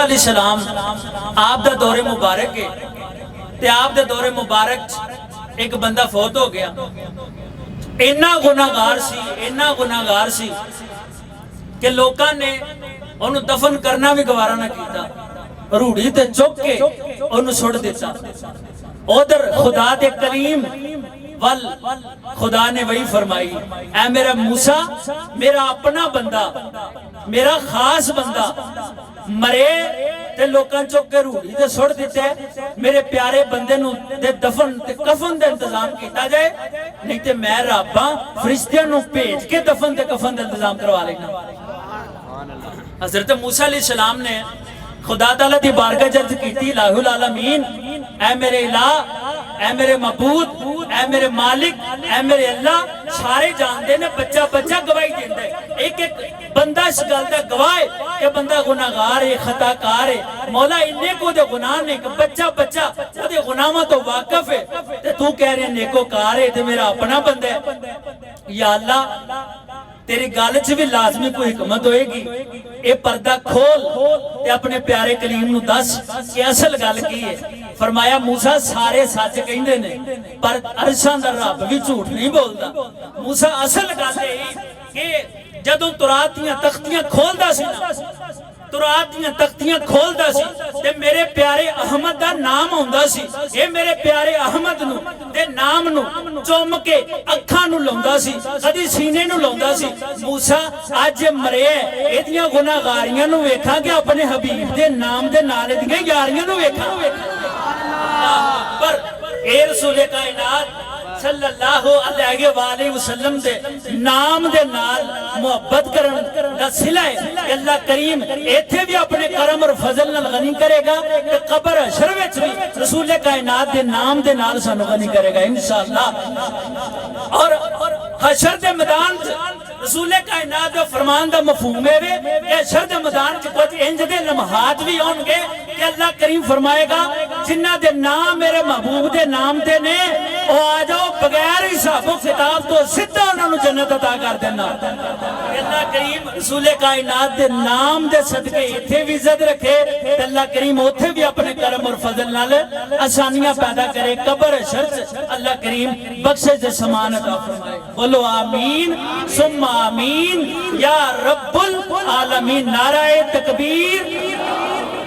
علیہ السلام آپ دا دور مبارک ہے تے آپ دا دور مبارک ایک بندہ فوت ہو گیا. اینا گناہگار سی کہ لوکاں نے انہوں دفن کرنا بھی گوارا نہ کیتا, روڑی تے چک کے انہوں سڑ دیتا. ادھر خدا دے کریم وال خدا نے وہی فرمائی, اے میرا موسیٰ, میرا اپنا بندہ, میرا خاص بندہ مرے تے لوکاں چک کے روڑی تے سڑ دیتے, میرے پیارے بندے نو دے دفن تے کفن دے انتظام کیتا جائے, نہیں تے میں راباں فرشتیاں نو بھیج کے دفن تے کفن دے انتظام کروا لینا. حضرت موسیٰ علیہ السلام نے خدا تعالیٰ دی بارگاہ جرد کیتی, الہ العالمین, اے میرے الہ, اے میرے معبود, اے میرے مالک, اے میرے اللہ, سارے جان دے نے بچہ گواہی دیندے, ایک بندہ اس گل دا گواہ ہے کہ بندہ گناہگار ہے, خطا کار ہے. مولا انہیں کو دے گناہ نے کہ بچہ وہ دے گناہوں تو واقف ہے, تے تو کہہ رہے نیکو کار ہے تے میرا اپنا بندہ ہے. یا اللہ تیری گالچ بھی لازمی کوئی حکمت ہوئے گی, اے پردہ کھول تے اپنے پیارے کلیم نو دس کہ اصل گل کی ہے. فرمایا موسیٰ سارے سچ کہندے نے پر عرشاں دا رب بھی جھوٹ نہیں بولدا. موسیٰ اصل گل ہے کہ جدوں تورات دیاں تختیاں کھولدا سی نا, تورات دیاں تختیاں کھولدا سی تے میرے پیارے احمد دا نام ہوندا سی, اے میرے پیارے احمد نو تے نام نو چوم کے اکھاں نو لوندا سی, کدی سینے نو لوندا سی. موسیٰ اج مرے ایدیاں گناہگاریاں نو ویکھاں کہ اپنے حبیب دے نام دے نال دیاں یاریاں نو ویکھاں. پر اے رسول کائنات صلی اللہ علیہ وآلہ وسلم دے نام دے نال محبت کرن دا صلہ ہے کہ اللہ کریم ایتھے بھی اپنے کرم اور فضل نال غنی کرے گا کہ قبر حشر وچ بھی رسول کائنات دے نام دے نال سانو غنی کرے گا انشاءاللہ. اور حشر دے میدان رسول کائنات دے فرمان دا مفہوم ہے کہ حشر دے میدان چ کچھ انج دے لمحات بھی ہون گے کہ اللہ کریم فرمائے گا جنہ دے نام میرے محبوب دے نام دے نے او آ جاؤ بغیر حساب و کتاب تو سدھا انہاں نو جنت عطا کر دینا. اللہ کریم رسول کائنات دے نام دے صدقے ایتھے بھی عزت رکھے تے اللہ کریم اوتھے بھی اپنے کرم اور فضل نال آسانیاں پیدا کرے. قبر حشر اللہ کریم بخشش دے سامان عطا فرمائے. بولو آمین ثم آمین یا رب العالمین. نعرہ تکبیر,